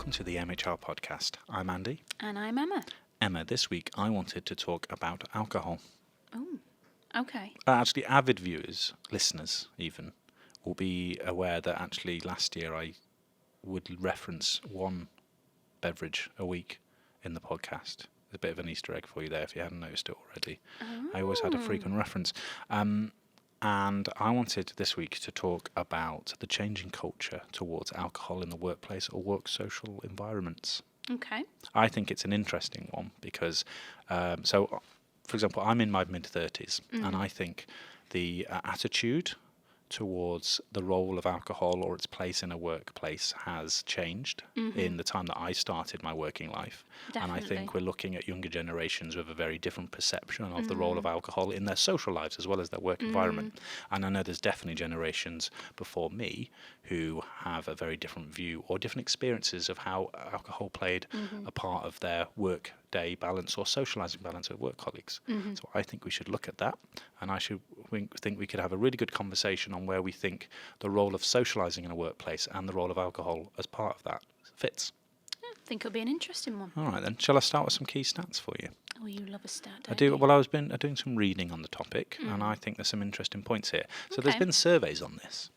welcome to the MHR podcast. I'm Andy. And I'm Emma. Emma, this week I wanted to talk about alcohol. Oh, okay. Actually, avid viewers, listeners even, will be aware that actually last year I would reference one beverage a week in the podcast. There's a bit of an Easter egg for you there if you hadn't noticed it already. Oh. I always had a frequent reference. And I wanted this week to talk about the changing culture towards alcohol in the workplace or work social environments. Okay. I think it's an interesting one because, for example, I'm in my mid-30s and I think the attitude towards the role of alcohol or its place in a workplace has changed in the time that I started my working life. Definitely. And I think we're looking at younger generations with a very different perception of the role of alcohol in their social lives as well as their work environment. And I know there's definitely generations before me who have a very different view or different experiences of how alcohol played a part of their work day balance or socialising balance with work colleagues. So I think we should look at that, and I think we could have a really good conversation on where we think the role of socialising in a workplace and the role of alcohol as part of that fits. I think it'll be an interesting one. All right then, shall I start with some key stats for you? Oh, you love a stat, I don't do. you? Well, I was doing some reading on the topic, and I think there's some interesting points here. So there's Okay. been surveys on this,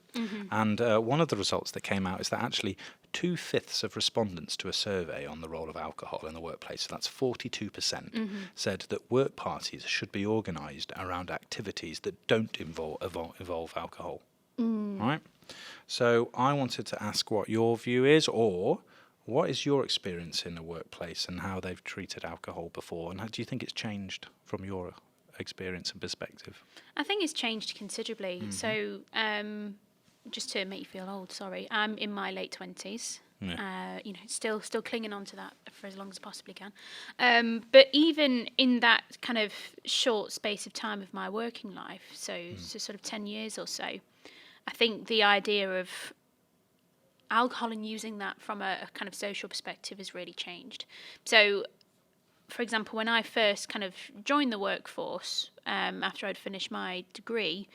and one of the results that came out is that actually 2/5 of respondents to a survey on the role of alcohol in the workplace, so that's 42%, said that work parties should be organised around activities that don't involve alcohol. Right? So I wanted to ask what your view is, or what is your experience in a workplace and how they've treated alcohol before, and how do you think it's changed from your experience and perspective? I think it's changed considerably. So, just to make you feel old, sorry, I'm in my late 20s. Yeah. Still clinging on to that for as long as I possibly can. But even in that kind of short space of time of my working life, so sort of 10 years or so, I think the idea of alcohol and using that from a kind of social perspective has really changed. So, for example, when I first kind of joined the workforce, after I'd finished my degree,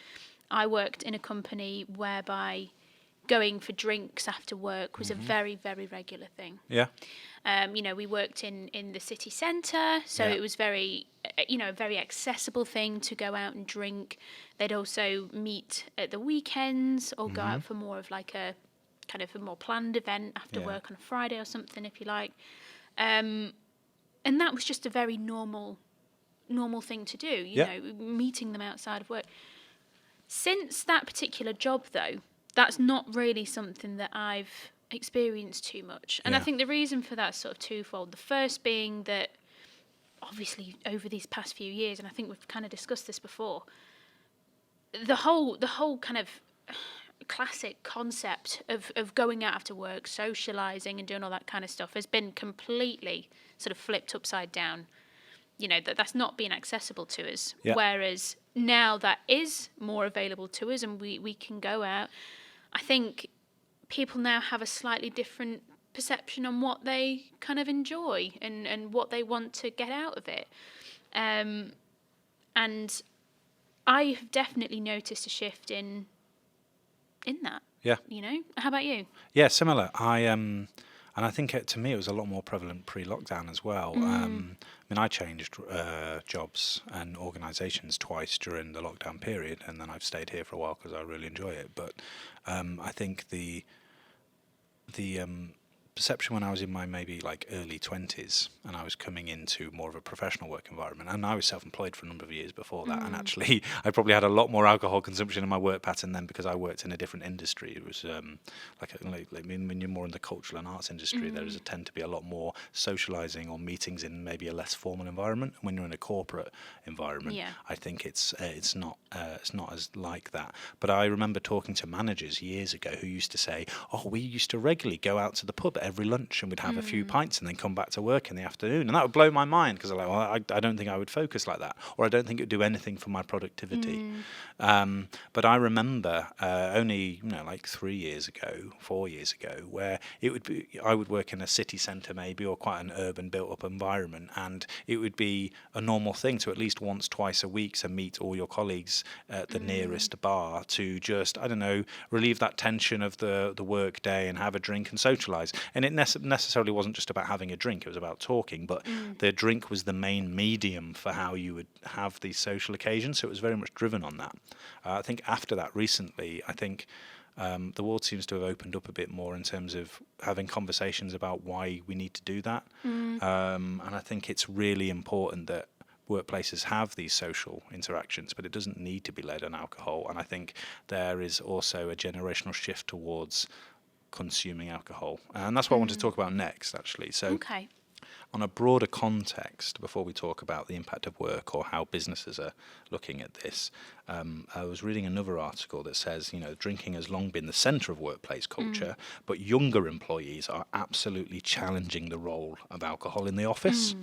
I worked in a company whereby going for drinks after work was a very, very regular thing. Yeah. We worked in the city centre, so Yeah. it was very, a very accessible thing to go out and drink. They'd also meet at the weekends or go out for more of like a kind of a more planned event after Yeah. work on a Friday or something, if you like. And that was just a very normal thing to do, you know, meeting them outside of work. Since that particular job, though, that's not really something that I've experienced too much. And I think the reason for that is sort of twofold. The first being that, obviously, over these past few years, and I think we've kind of discussed this before, the whole kind of classic concept of going out after work, socialising and doing all that kind of stuff has been completely sort of flipped upside down. You know, that's not being accessible to us. Yeah. Whereas now that is more available to us and we can go out, I think people now have a slightly different perception on what they kind of enjoy and what they want to get out of it. And I've definitely noticed a shift in that. Yeah. You know? How about you? Yeah, similar. And I think to me it was a lot more prevalent pre-lockdown as well. I changed jobs and organisations twice during the lockdown period, and then I've stayed here for a while because I really enjoy it. But I think the perception when I was in my maybe like early 20s and I was coming into more of a professional work environment, and I was self-employed for a number of years before that, and actually I probably had a lot more alcohol consumption in my work pattern then because I worked in a different industry. It was when you're more in the cultural and arts industry, there is tend to be a lot more socialising or meetings in maybe a less formal environment. When you're in a corporate environment, I think it's not as like that. But I remember talking to managers years ago who used to say, "Oh, we used to regularly go out to the pub every lunch and we'd have a few pints and then come back to work in the afternoon," and that would blow my mind because I'm like, well, I don't think I would focus like that, or I don't think it would do anything for my productivity. But I remember only like 4 years ago, where it would be I would work in a city centre maybe, or quite an urban built-up environment, and it would be a normal thing to at least once, twice a week to meet all your colleagues at the nearest bar to just, I don't know, relieve that tension of the work day and have a drink and socialise. And it necessarily wasn't just about having a drink, it was about talking, but the drink was the main medium for how you would have these social occasions, so it was very much driven on that. I think after that, recently, I think the world seems to have opened up a bit more in terms of having conversations about why we need to do that. And I think it's really important that workplaces have these social interactions, but it doesn't need to be led on alcohol. And I think there is also a generational shift towards consuming alcohol. And that's what I want to talk about next, actually. So Okay. on a broader context, before we talk about the impact of work or how businesses are looking at this, I was reading another article that says, drinking has long been the centre of workplace culture, but younger employees are absolutely challenging the role of alcohol in the office.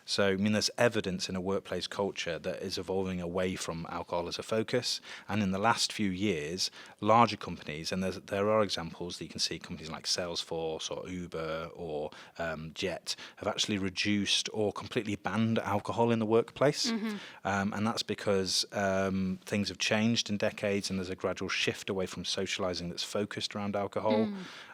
So, there's evidence in a workplace culture that is evolving away from alcohol as a focus. And in the last few years, larger companies, and there are examples that you can see, companies like Salesforce or Uber or Jet have actually reduced or completely banned alcohol in the workplace. And that's because things have changed in decades, and there's a gradual shift away from socializing that's focused around alcohol.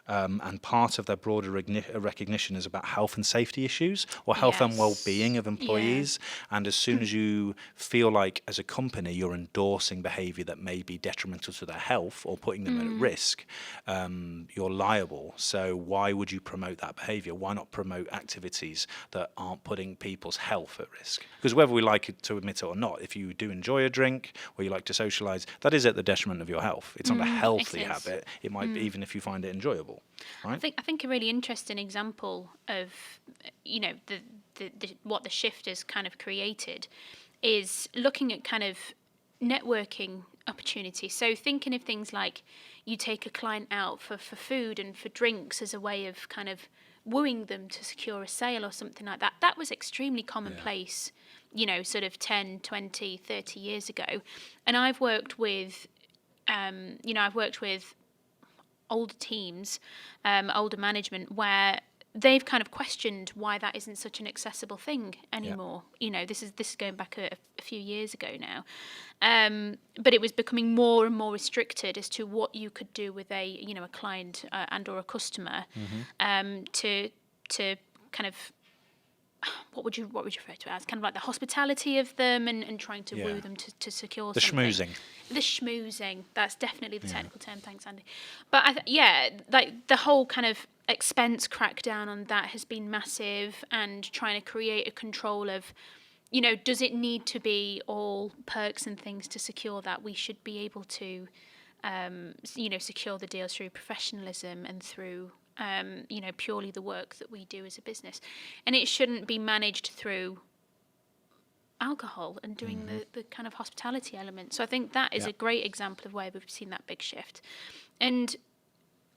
And part of their broader recognition is about health and safety issues or health and well-being of employees. And as soon as you feel like as a company you're endorsing behavior that may be detrimental to their health or putting them at risk, you're liable. So why would you promote that behavior? Why not promote activities that aren't putting people's health at risk? Because whether we like it to admit it or not, if you do enjoy a drink or you like to socialize, that is at the detriment of your health. It's not a healthy habit. It might be, even if you find it enjoyable. Right? I think a really interesting example of what the shift has kind of created is looking at kind of networking opportunities. So thinking of things like you take a client out for food and for drinks as a way of kind of wooing them to secure a sale or something like that. That was extremely commonplace, sort of 10, 20, 30 years ago. And I've worked with older teams, older management, where they've kind of questioned why that isn't such an accessible thing anymore. This is going back a few years ago now, but it was becoming more and more restricted as to what you could do with a client and or a customer, to kind of. What would you refer to it as? Kind of like the hospitality of them and trying to woo them to secure the something. The schmoozing. That's definitely the technical term. Thanks, Andy. But like the whole kind of expense crackdown on that has been massive, and trying to create a control of, does it need to be all perks and things to secure that? We should be able to, secure the deals through professionalism and through purely the work that we do as a business. And it shouldn't be managed through alcohol and doing the kind of hospitality element. So I think that is a great example of where we've seen that big shift. And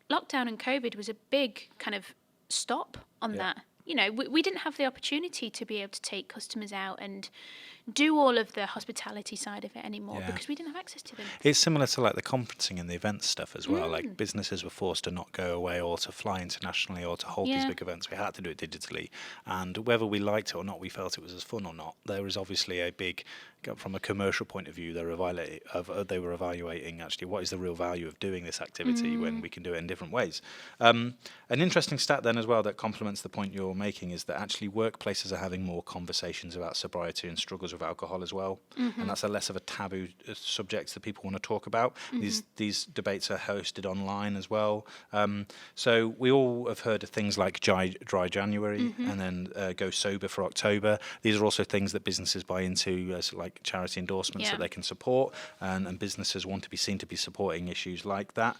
lockdown and COVID was a big kind of stop on that. We didn't have the opportunity to be able to take customers out and do all of the hospitality side of it anymore because we didn't have access to them. It's similar to like the conferencing and the events stuff as well. Like businesses were forced to not go away or to fly internationally or to hold these big events. We had to do it digitally, and whether we liked it or not, we felt it was as fun or not. There is obviously a big, from a commercial point of view, they were evaluating actually what is the real value of doing this activity when we can do it in different ways. An interesting stat then as well that complements the point you're making is that actually workplaces are having more conversations about sobriety and struggles with alcohol as well, and that's a less of a taboo subject that people want to talk about. These debates are hosted online as well. So we all have heard of things like dry January and then go sober for October. These are also things that businesses buy into as like charity endorsements that they can support, and businesses want to be seen to be supporting issues like that.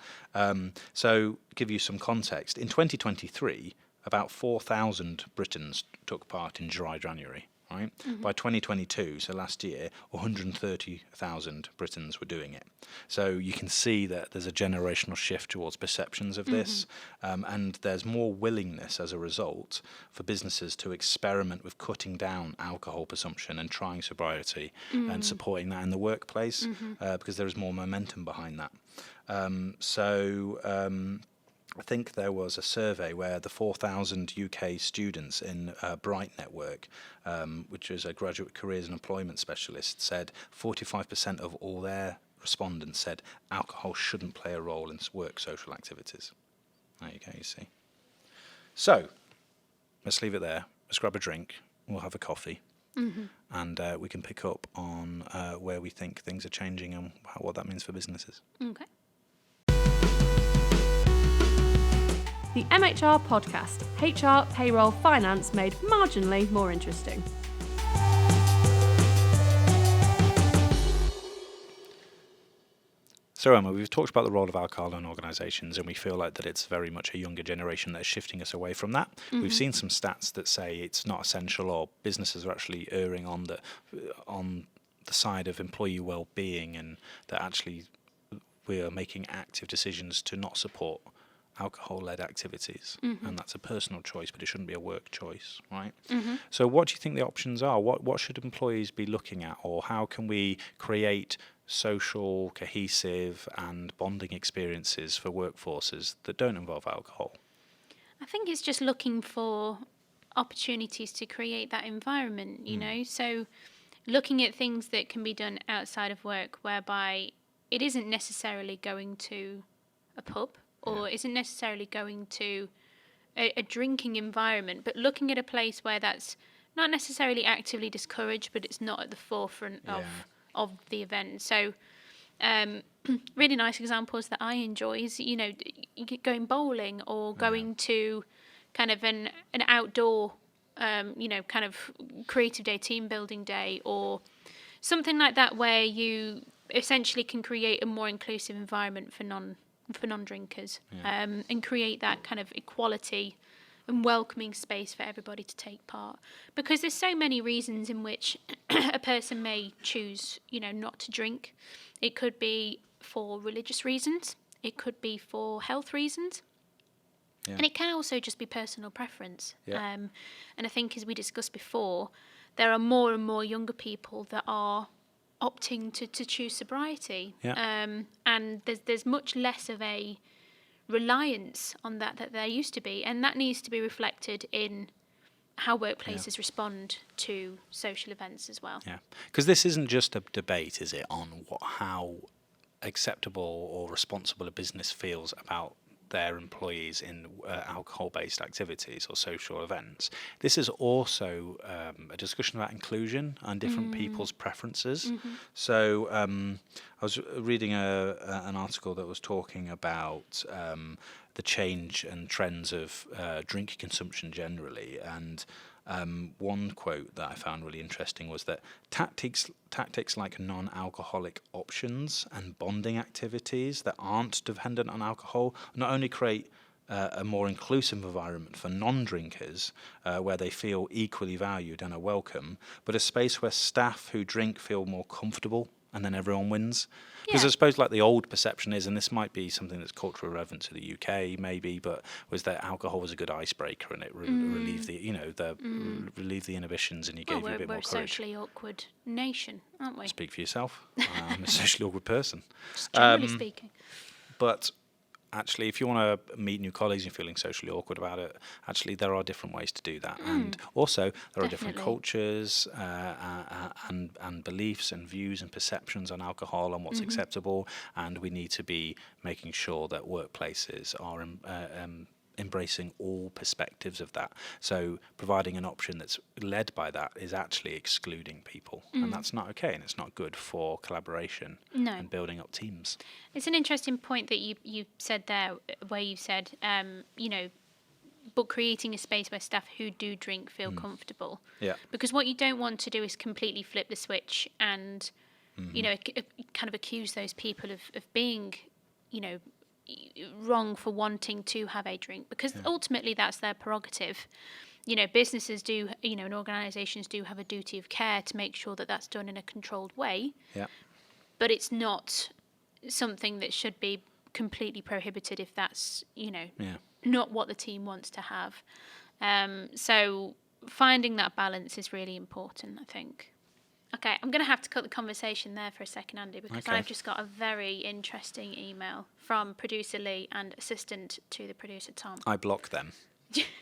So give you some context. In 2023, about 4,000 Britons took part in dry January. Right? By 2022, so last year, 130,000 Britons were doing it. So you can see that there's a generational shift towards perceptions of this, and there's more willingness as a result for businesses to experiment with cutting down alcohol consumption and trying sobriety and supporting that in the workplace, because there is more momentum behind that. I think there was a survey where the 4,000 UK students in Bright Network, which is a graduate careers and employment specialist, said 45% of all their respondents said alcohol shouldn't play a role in work social activities. There you go, you see. So let's leave it there. Let's grab a drink. We'll have a coffee. And we can pick up on where we think things are changing and what that means for businesses. Okay. The MHR podcast, HR, payroll, finance made marginally more interesting. So Emma, we've talked about the role of alcohol in organisations, and we feel like that it's very much a younger generation that is shifting us away from that. We've seen some stats that say it's not essential, or businesses are actually erring on the side of employee well-being, and that actually we are making active decisions to not support alcohol-led activities, and that's a personal choice, but it shouldn't be a work choice, right? So what do you think the options are? What should employees be looking at, or how can we create social, cohesive and bonding experiences for workforces that don't involve alcohol? I think it's just looking for opportunities to create that environment, you know, so looking at things that can be done outside of work, whereby it isn't necessarily going to a pub or isn't necessarily going to a drinking environment, but looking at a place where that's not necessarily actively discouraged, but it's not at the forefront of the event. So really nice examples that I enjoy is, you know, going bowling or going to kind of an outdoor, you know, kind of creative day, team building day, or something like that, where you essentially can create a more inclusive environment for non-drinkers, and create that kind of equality and welcoming space for everybody to take part. Because there's so many reasons in which a person may choose, you know, not to drink. It could be for religious reasons. It could be for health reasons. Yeah. And it can also just be personal preference. Yeah. And I think, as we discussed before, there are more and more younger people that are opting to choose sobriety. Yeah. And there's much less of a reliance on that there used to be, and that needs to be reflected in how workplaces respond to social events as well. Yeah, because this isn't just a debate, is it, on how acceptable or responsible a business feels about their employees in alcohol-based activities or social events. This is also a discussion about inclusion and different people's preferences. So I was reading an article that was talking about the change and trends of drink consumption generally, and one quote that I found really interesting was that tactics like non-alcoholic options and bonding activities that aren't dependent on alcohol not only create a more inclusive environment for non-drinkers, where they feel equally valued and are welcome, but a space where staff who drink feel more comfortable, and then everyone wins. Because I suppose like the old perception is, and this might be something that's culturally relevant to the UK maybe, but was that alcohol was a good icebreaker and it relieved the relieved the inhibitions, and you gave you a bit more courage. We're a socially awkward nation, aren't we? Speak for yourself. I'm a socially awkward person. Just generally speaking. But actually, if you want to meet new colleagues and you're feeling socially awkward about it, actually there are different ways to do that. And also there are different cultures and beliefs and views and perceptions on alcohol and what's acceptable, and we need to be making sure that workplaces are embracing all perspectives of that. So providing an option that's led by that is actually excluding people, and that's not okay, and it's not good for collaboration and building up teams. It's an interesting point that you said there, where you said, you know, but creating a space where staff who do drink feel comfortable. Yeah. Because what you don't want to do is completely flip the switch and, you know, kind of accuse those people of being, you know, wrong for wanting to have a drink, because ultimately that's their prerogative. You know, businesses do, you know, and organisations do have a duty of care to make sure that that's done in a controlled way. Yeah. But it's not something that should be completely prohibited if that's, you know, not what the team wants to have. So finding that balance is really important, I think. Okay, I'm going to have to cut the conversation there for a second, Andy, because I've just got a very interesting email from producer Lee and assistant to the producer Tom. I block them.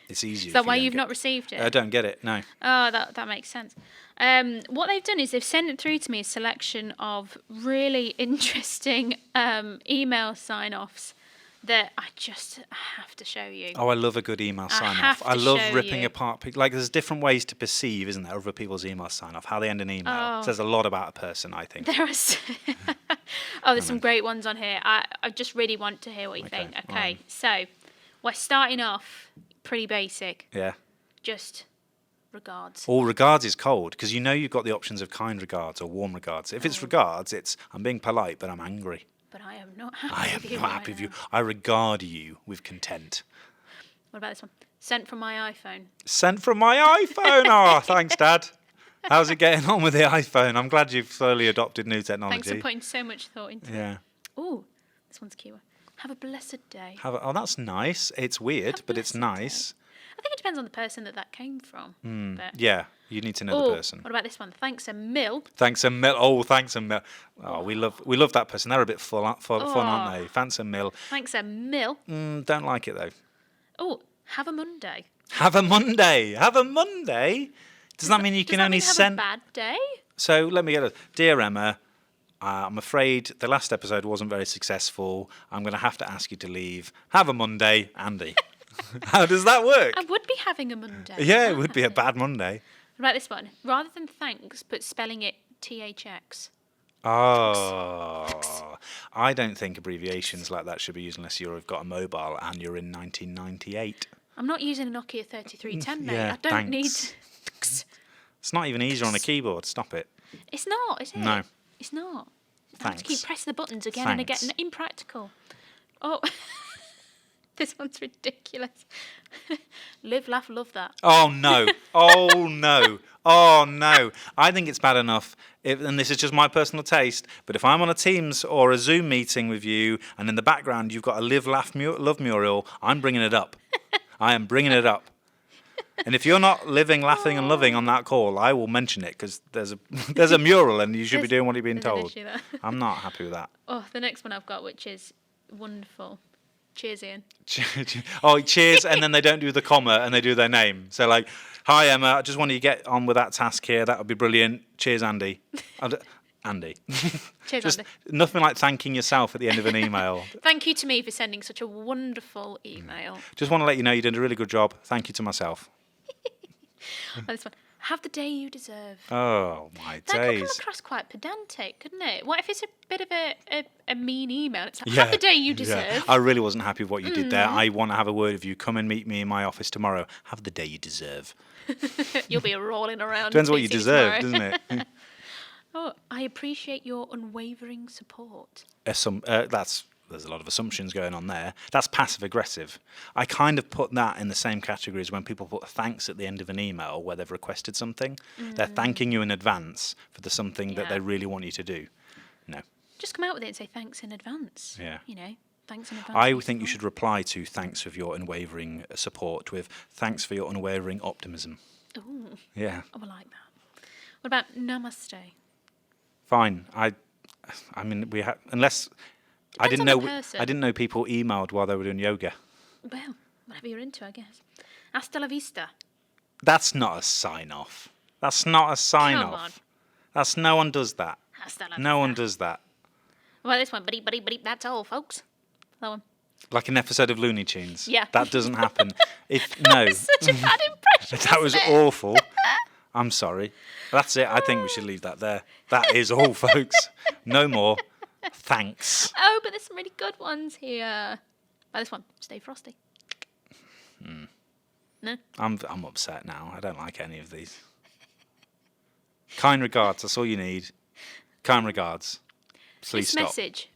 It's easier. Is that why you've not received it? I don't get it, no. Oh, that makes sense. What they've done is they've sent it through to me a selection of really interesting email sign-offs that I have to show you. Oh, I love a good email sign have off. I to love show ripping you. apart. Like, there's different ways to perceive, isn't there, other people's email sign off. How they end an email Oh. says a lot about a person, I think. There are there's some great ones on here. I just really want to hear what you think. Okay, so we're starting off pretty basic. Yeah. Just regards. All regards is cold because you know you've got the options of kind regards or warm regards. If it's regards, it's I'm being polite, but I'm angry. But I am not happy I am with you not happy right with you. now. I regard you with content. What about this one? Sent from my iPhone. Sent from my iPhone. Oh, thanks, Dad. How's it getting on with the iPhone? I'm glad you've slowly adopted new technology. Thanks for putting so much thought into it. Yeah. Ooh, this one's cute. Have a blessed day. Oh, that's nice. It's weird, Have a but it's blessed nice. I think it depends on the person that came from. But Yeah, you need to know the person. What about this one? Thanks a mil. Thanks a mil. Oh, thanks a mil. Oh, we love that person. They're a bit fun, aren't they? Thanks a mil. Thanks a mil. Don't like it though. Oh, have a Monday. Have a Monday. Have a Monday. Does that mean you can only have send? a bad day? So let me get it. Dear Emma, I'm afraid the last episode wasn't very successful. I'm going to have to ask you to leave. Have a Monday, Andy. How does that work? I would be having a Monday. Yeah, it would be a bad Monday. What about this one? Rather than thanks, but spelling it THX. Oh, I don't think abbreviations like that should be used unless you've got a mobile and you're in 1998. I'm not using a Nokia 3310, mate. Yeah, I don't need. thanks. It's not even easier on a keyboard. Stop it. It's not, is it? No. It's not. I have to keep Thanks. pressing the buttons again and again. Thanks. Impractical. Oh, this one's ridiculous. Live, laugh, love that. Oh no! Oh no! Oh no! I think it's bad enough, and this is just my personal taste. But if I'm on a Teams or a Zoom meeting with you, and in the background you've got a live, laugh, love mural, I'm bringing it up. I am bringing it up. And if you're not living, laughing, and loving on that call, I will mention it because there's a mural, and you should be doing what you're being There's an told. issue there. I'm not happy with that. Oh, the next one I've got, which is wonderful. Cheers, Ian. Oh, cheers, and then they don't do the comma and they do their name. So like, hi Emma, I just wanted you to get on with that task here. That would be brilliant. Cheers, Andy. Andy. Cheers, Just Andy. nothing like thanking yourself at the end of an email. Thank you to me for sending such a wonderful email. Just want to let you know you did a really good job. Thank you to myself. Oh, this one. Have the day you deserve. Oh my That could come days. across quite pedantic, couldn't it? What if it's a bit of a mean email? It's like, Yeah, have the day you yeah. deserve. I really wasn't happy with what you did there. I want to have a word with you. Come and meet me in my office tomorrow. Have the day you deserve. You'll be rolling around. Depends what you PCs deserve, tomorrow. doesn't it? Oh, I appreciate your unwavering support. There's a lot of assumptions going on there. That's passive aggressive. I kind of put that in the same category as when people put thanks at the end of an email where they've requested something. They're thanking you in advance for the something that Yeah. they really want you to do. No. Just come out with it and say thanks in advance. Yeah. You know, thanks in advance. I for think you your should reply to thanks for your unwavering support with thanks for your unwavering optimism. support. Ooh, Yeah. I would like that. What about namaste? Fine. I mean, we have unless I Depends didn't on the know person. I didn't know people emailed while they were doing yoga. Well, whatever you're into, I guess. Hasta la vista. That's not a sign off. That's not a sign Come off. on. That's no one does that. Hasta la No one vista. does that. Well, this one, beep, beep, beep, that's all, folks. That one. Like an episode of Looney Tunes. Yeah. That doesn't happen. No. It's such a bad impression. That was wasn't it? awful. I'm sorry. That's it. I think we should leave that there. That is all, folks. No more. Thanks. Oh, but there's some really good ones here. By this one, stay frosty. No? I'm upset now. I don't like any of these. Kind regards. That's all you need. Kind regards. Please This stop. message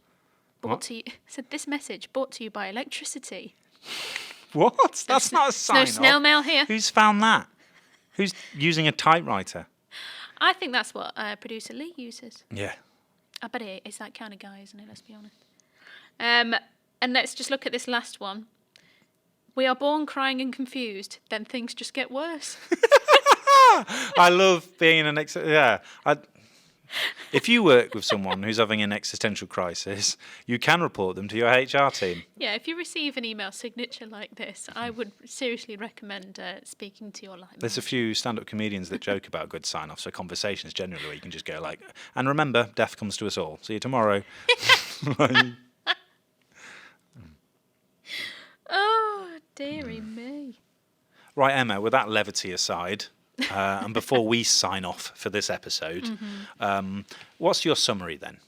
brought What? to you said this message brought to you by electricity. What? That's not a sign No off. snail mail here. Who's found that? Who's using a typewriter? I think that's what producer Lee uses. Yeah. I bet it's that kind of guy, isn't it? Let's be honest. And let's just look at this last one. We are born crying and confused, then things just get worse. I love being in if you work with someone who's having an existential crisis, you can report them to your HR team. Yeah, if you receive an email signature like this, I would seriously recommend speaking to your line There's a manager. few stand-up comedians that joke about good sign-offs, so conversations generally where you can just go like, and remember, death comes to us all. See you tomorrow. Oh, dearie me. Right, Emma, with that levity aside, and before we sign off for this episode, what's your summary then?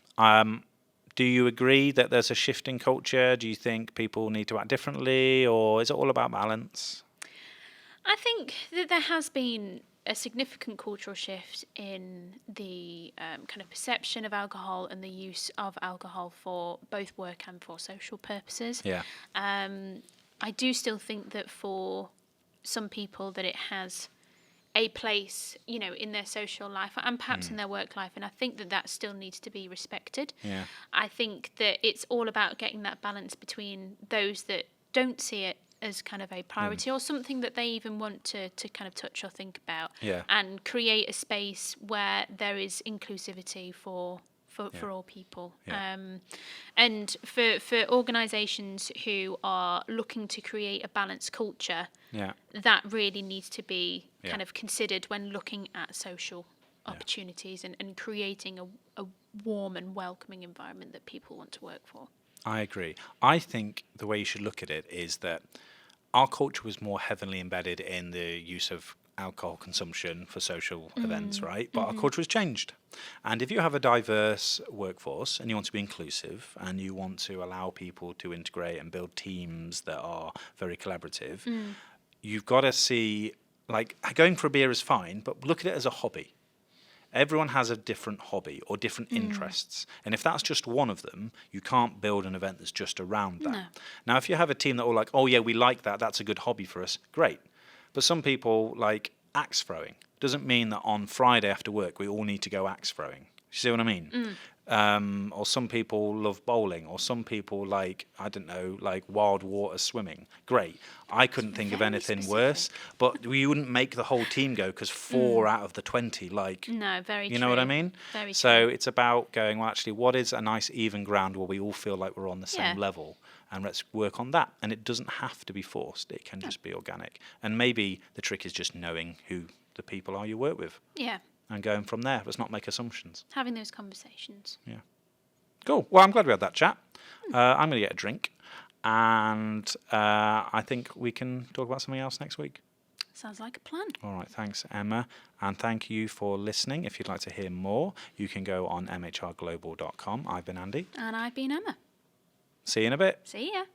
Do you agree that there's a shift in culture? Do you think people need to act differently, or is it all about balance? I think that there has been a significant cultural shift in the kind of perception of alcohol and the use of alcohol for both work and for social purposes. Yeah. I do still think that for some people that it has a place, you know, in their social life and perhaps in their work life, and I think that that still needs to be respected. Yeah. I think that it's all about getting that balance between those that don't see it as kind of a priority or something that they even want to kind of touch or think about, and create a space where there is inclusivity for all people. And for organisations who are looking to create a balanced culture, that really needs to be kind of considered when looking at social opportunities and creating a warm and welcoming environment that people want to work for. I agree. I think the way you should look at it is that our culture was more heavily embedded in the use of alcohol consumption for social events, right? But our culture has changed. And if you have a diverse workforce and you want to be inclusive and you want to allow people to integrate and build teams that are very collaborative, you've got to see, like, going for a beer is fine, but look at it as a hobby. Everyone has a different hobby or different interests. And if that's just one of them, you can't build an event that's just around that. No. Now, if you have a team that all like, oh, yeah, we like that, that's a good hobby for us, great. But some people like axe throwing. Doesn't mean that on Friday after work we all need to go axe throwing. You see what I mean? Or some people love bowling, or some people like, I don't know, like wild water swimming. Great. I couldn't think of very anything specific. worse, but we wouldn't make the whole team go because 4 out of the 20 like... No, very true. You know what I mean? Very so true. it's about going, well, actually, what is a nice even ground where we all feel like we're on the same level? And let's work on that. And it doesn't have to be forced. It can just be organic. And maybe the trick is just knowing who the people are you work with. Yeah. And going from there. Let's not make assumptions. Having those conversations. Yeah. Cool. Well, I'm glad we had that chat. I'm going to get a drink. And I think we can talk about something else next week. Sounds like a plan. All right. Thanks, Emma. And thank you for listening. If you'd like to hear more, you can go on mhrglobal.com. I've been Andy. And I've been Emma. See you in a bit. See ya.